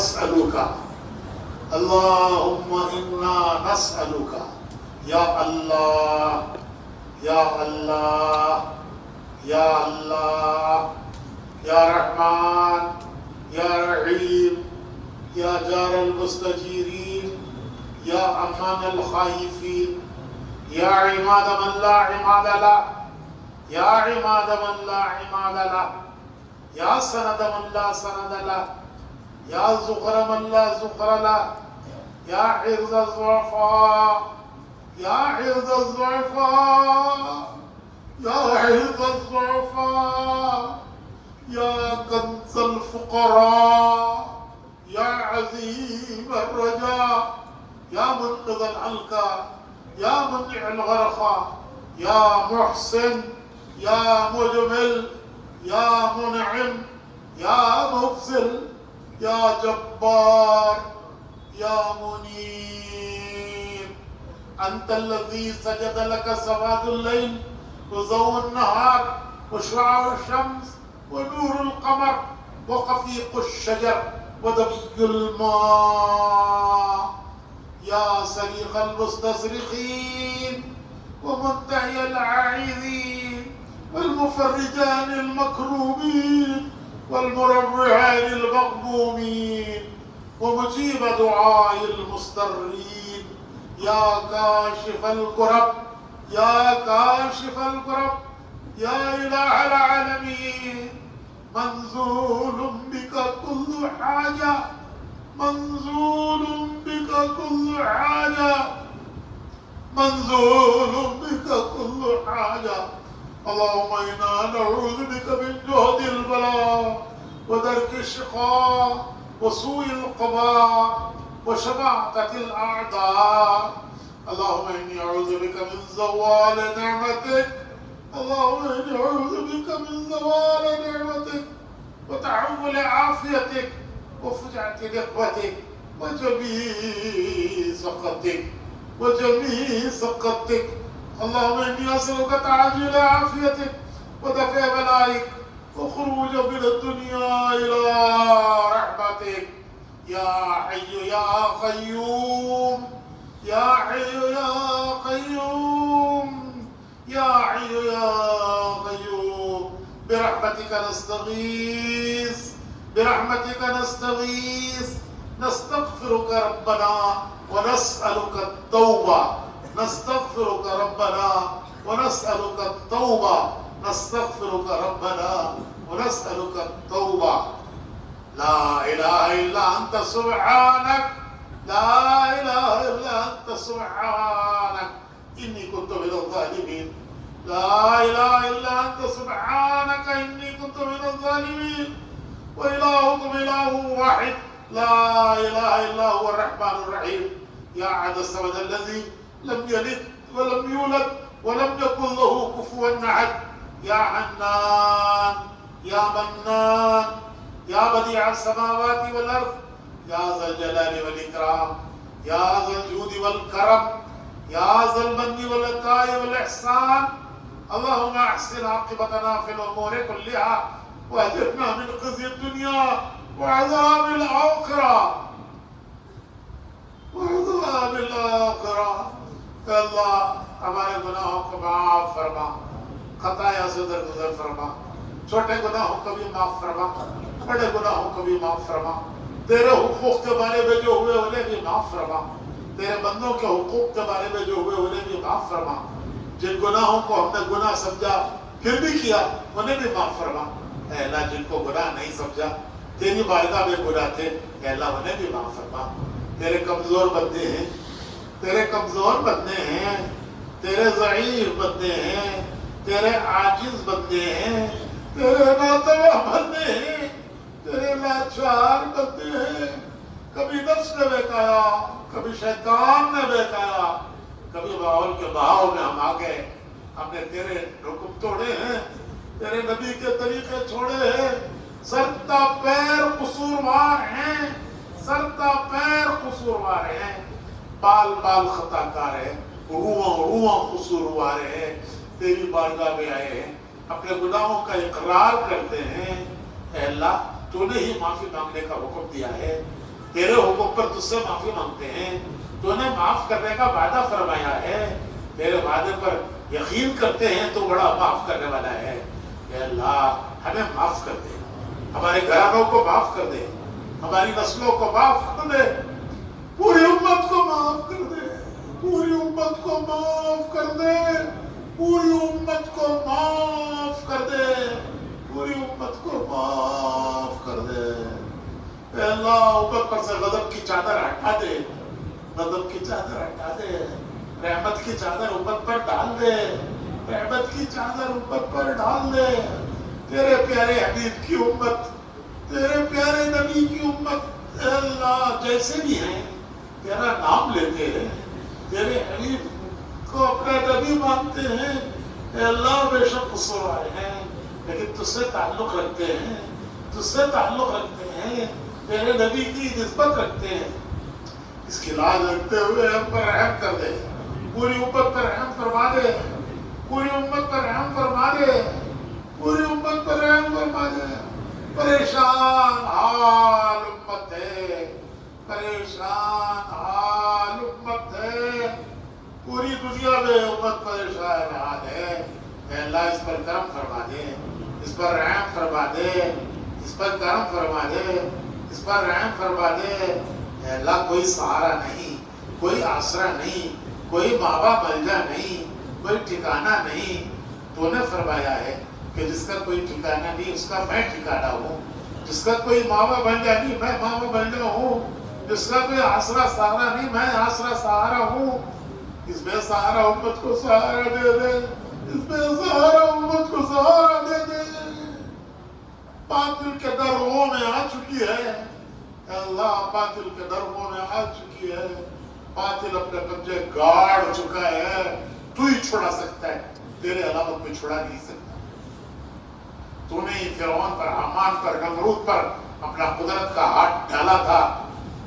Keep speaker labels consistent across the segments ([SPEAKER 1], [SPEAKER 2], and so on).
[SPEAKER 1] نسألك اللهم إنا نسألك یا اللہ یا اللہ یا اللہ یا رحمان یا رحیم یا جار المستجیرین یا امان الخائفین یا عماد من لا عماد له یا عماد من لا عماد له یا سند من لا سند له یا زخر من لا زخر له یا حرز الضعفاء یا حرز الضعفاء یا حرز الضعفاء یا کنز الفقراء یا عظیم الرجاء یا منقذ الحلقہ یا منع الغرقہ یا محسن یا مجمل یا منعم یا مفضل یا جبار یا منیر انت الذي سجد لك سواد الليل وضوء النهار وشعاع الشمس ونور القمر وقفيق الشجر ودفي الماء يا صريخ المستصرخين ومنتهي العائذين والمفرجان المكروبين والمروعان المغمومين ومجيب دعاء المضطرين يا كاشف الكرب يا كاشف الكرب يا إله العالمين منزول بك كل حاجة منزول بك كل حاجة منزول بك كل حاجة اللهم إنا نعوذ بك من جهد البلاء ودرك الشقاء وسوء القضاء وشماتة الأعداء اللهم إني أعوذ بك من زوال نعمتك اللهم إني أعوذ بك من زوال نعمتك وتحول عافيتك وفجعة نقمتك وجميع سخطك وجميع سخطك اللهم إني أسألك تعجيل عافيتك ودفع بلائك وخروج من الدنيا إلى رحمتك يا حي يا قيوم يا حي يا قيوم يا حي يا قيوم برحمتك نستغيث برحمتك نستغيث نستغفرك ربنا ونسألك التوبة نستغفرك ربنا ونسألك التوبة نستغفرك ربنا ونسألك التوبة لا إله إلا أنت سبحانك لا إله إلا أنت سبحانك إني كنت من الظالمين لا إله إلا أنت سبحانك إني كنت من الظالمين وإلهكم إله واحد لا إله إلا هو الرحمن الرحيم يا أحد الصمد الذي لم يلد ولم يولد ولم يكن له كفوا أحد يا حنان يا منان يا بديع السماوات والأرض يا ذا الجلال والإكرام يا ذا الجود والكرم يا ذا المن والعطاء والإحسان اللهم أحسن عاقبتنا في الأمور كلها واهدنا من خزي الدنيا وعذاب الآخرة وعذاب الآخرة اے اللہ ہمارے گناہوں کو معاف فرما خطایا سے درگزر فرما چھوٹے گناہوں کو بھی معاف فرما بڑے گناہوں کو بھی معاف فرما تیرے حقوق کے بارے میں جو ہوئے انہیں بھی معاف فرما تیرے بندوں کے حقوق کے بارے میں جو ہوئے انہیں بھی معاف فرما جن گناہوں کو ہم نے گناہ سمجھا پھر بھی کیا انہیں بھی معاف فرما اے اللہ جن کو گناہ نہیں سمجھا تیری بارگاہ میں گناہ تھے اے اللہ انہیں بھی معاف فرما تیرے کمزور بندے ہیں تیرے کمزور بندے ہیں تیرے ضعیف بندے ہیں تیرے عاجز بندے ہیں تیرے ناتواں بندے ہیں تیرے لاچار بندے ہیں کبھی نفس نے بہکایا کبھی شیطان نے بہکایا کبھی ماحول کے بہاؤ میں ہم آ گئے ہم نے تیرے حکم توڑے ہیں تیرے نبی کے طریقے چھوڑے ہیں سرتا پیر قصوروار ہیں سرتا پیر قصوروار ہیں بال بال خطا کار ہے روح قصوروار ہے تیری بارگاہ میں آئے ہیں اپنے گناہوں کا اقرار کرتے ہیں اے اللہ تو نے ہی معافی مانگنے کا حکم دیا ہے تیرے حکم پر تجھ سے معافی مانگتے ہیں، تو نے معاف کرنے کا وعدہ فرمایا ہے، تیرے وعدے پر یقین کرتے ہیں، تو بڑا معاف کرنے والا ہے۔ اے اللہ ہمیں معاف کر دے، ہمارے گھرانوں کو معاف کر دے، ہماری نسلوں کو معاف کر دے، پوری امت کو معاف کر دے، پوری امت کو معاف کر دے، پوری امت کو معاف کر دے، پوری امت کو معاف کر دے۔ اے اللہ امت پر سے غضب کی چادر ہٹا دے، غضب کی چادر ہٹا دے، رحمت کی چادر امت پر ڈال دے، رحمت کی چادر امت پر ڈال دے۔ تیرے پیارے حبیب کی امت، تیرے پیارے نبی کی امت، اے اللہ جیسے بھی ہیں تیرا نام لیتے ہیں، تیرے حبیب کو اپنا نبی مانتے ہیں، اے اللہ بے شک قصوروار ہیں لیکن تجھ سے تعلق رکھتے ہیں، تجھ سے تعلق رکھتے ہیں، تیرے نبی کی نسبت رکھتے ہیں، اس کی لاج رکھتے ہوئے ہم پر رحم کر دے، پوری امت پر رحم فرما دے، پوری امت پر رحم فرما دے، پوری امت پر رحم فرما دے۔ پریشان حال امت ہے، پریشان حال امت ہے، پوری دنیا میں امت پریشان حال ہے۔ اے اللہ اس پر کرم فرما دے، اس پر رحم فرما دے، اس پر کرم فرما دے، اس پر رحم فرما دے۔ اے اللہ کوئی سہارا نہیں، کوئی آسرا نہیں، کوئی ماں باپ ملجا نہیں، کوئی ٹھکانہ نہیں۔ تو نے فرمایا ہے کہ جس کا کوئی ٹھکانہ نہیں اس کا میں ٹھکانہ ہوں، جس کا کوئی ماں باپ بن جا نہیں میں ماں باپ بن جا ہوں، جس کا کوئی آسرا سہارا نہیں میں آسرا سہارا ہوں۔ اس بے سہارا امت کو سہارا دے دے، اس بے سہارا امت کو سہارا دے دے۔ باطل کے دروں میں آ چکی ہے، اے اللہ باطل کے دروں میں آ چکی ہے، باطل اپنے پنجے گاڑ چکا ہے، تو ہی چھڑا سکتا ہے، تیرے علاوہ کوئی چھڑا نہیں سکتا۔ تو نے ہی فرعون پر، حامان پر، نمرود پر اپنا قدرت کا ہاتھ ڈالا تھا۔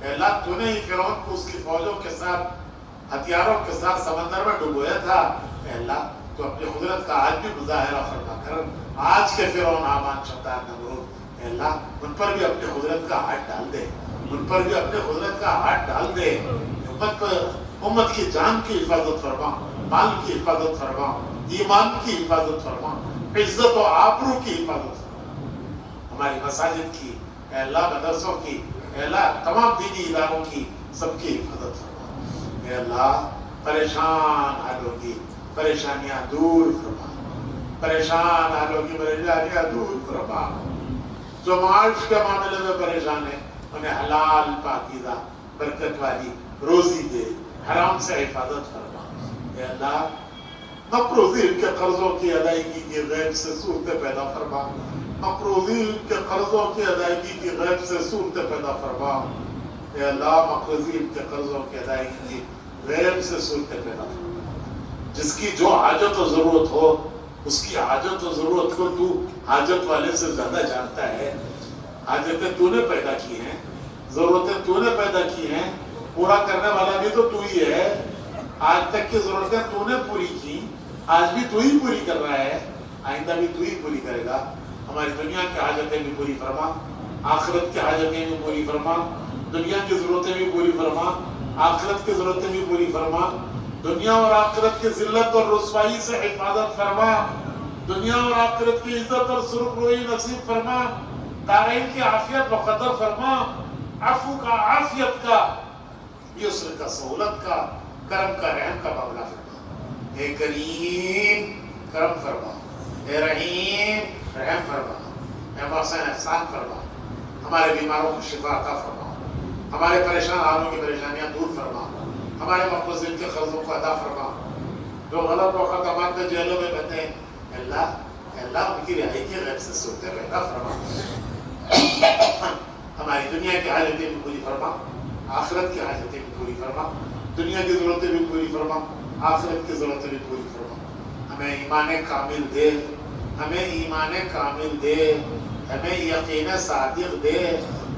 [SPEAKER 1] اے اللہ تو نے ہی فرعون کو اس کی فوجوں کے ساتھ، ہتھیاروں کے ساتھ سمندر میں ڈبویا تھا۔ اے اللہ تو اپنی قدرت کا آج بھی مظاہرہ فرما کر آج کے فرعون، حامان، شداد، نمرود، اے اللہ ان پر بھی اپنی قدرت کا ہاتھ ڈال دے، ان پر بھی اپنی قدرت کا ہاتھ ڈال دے۔ امت کی جان کی حفاظت فرما، مال کی حفاظت فرما، ایمان کی حفاظت فرما، عزت و آبرو کی حفاظت فرما، ہماری مساجد کی، اے اللہ مدرسوں کی، اے اللہ تمام دینی اداروں کی، سب کی حفاظت فرما۔ اے اللہ پریشان حالوں کی پریشانیاں دور فرما، پریشان حالوں کی پریشانیاں دور فرما۔ جو معاش کے معاملے میں پریشان ہیں انہیں حلال پاکیزہ برکت والی روزی دے، حرام سے حفاظت فرما۔ اے اللہ مقروضین کے قرضوں کی ادائیگی کی غیب سے صورتیں پیدا فرما، مقروضین کے قرضوں کی ادائیگی کی غیب سے صورتیں پیدا فرما۔ اے اللہ مقروضین کے قرضوں کی ادائیگی کی غیب سے صورتیں پیدا فرما۔ جس کی جو حاجت و ضرورت ہو اس کی حاجت و ضرورت کو تو حاجت والے سے زیادہ جانتا ہے۔ حاجتیں تو نے پیدا کی ہیں، ضرورتیں تو نے پیدا کی ہیں، پورا کرنے والا بھی تو ہی ہے۔ آج تک کی ضرورتیں تو نے پوری کی، آج بھی تو ہی پوری کر رہا ہے، آئندہ بھی تو ہی پوری کرے گا۔ ہماری دنیا کی حاجتیں بھی پوری فرما، آخرت کی حاجتیں بھی پوری فرما، دنیا کی ضرورتیں بھی پوری فرما، آخرت کی ضرورتیں بھی پوری فرما، دنیا اور آخرت کی ذلت اور رسوائی سے حفاظت فرما، دنیا اور آخرت کی عزت اور سرخروئی نصیب فرما، دارین کی عافیت مقدر فرما، عفو کا، عافیت کا، یسر کا، سہولت کا، کرم کا، رحم کا معاملہ فرما۔ اے کریم کرم فرما، اے رحیم رحم فرما، اے محسن احسان فرما، ہمارے بیماروں کو شفا عطا فرما، ہمارے پریشان حالوں کی پریشانیاں دور فرما، ہمارے مقروضین کے قرضوں کو ادا فرما، جو غلط مقدمات میں جیلوں میں بندے ہیں اللہ ان کی رہائی کی غیب سے صورتیں پیدا فرما۔ ہماری دنیا کی حاجتیں بھی پوری فرما، آخرت کی حاجتیں بھی پوری فرما، دنیا کی ضرورتیں بھی پوری فرما، آخرت کی ضرورتیں بھی پوری فرما۔ ہمیں ایمان کامل دے، ہمیں ایمان کامل دے، ہمیں یقین صادق دے،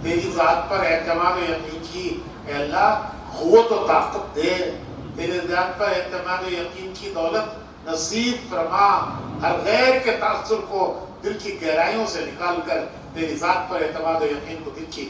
[SPEAKER 1] تیری ذات پر اعتماد و یقین کی اے اللہ قوت و طاقت دے، تیرے ذات پر اعتماد و یقین کی دولت نصیب فرما، ہر غیر کے تاثر کو دل کی گہرائیوں سے نکال کر تیری ذات پر اعتماد و یقین کو دل کی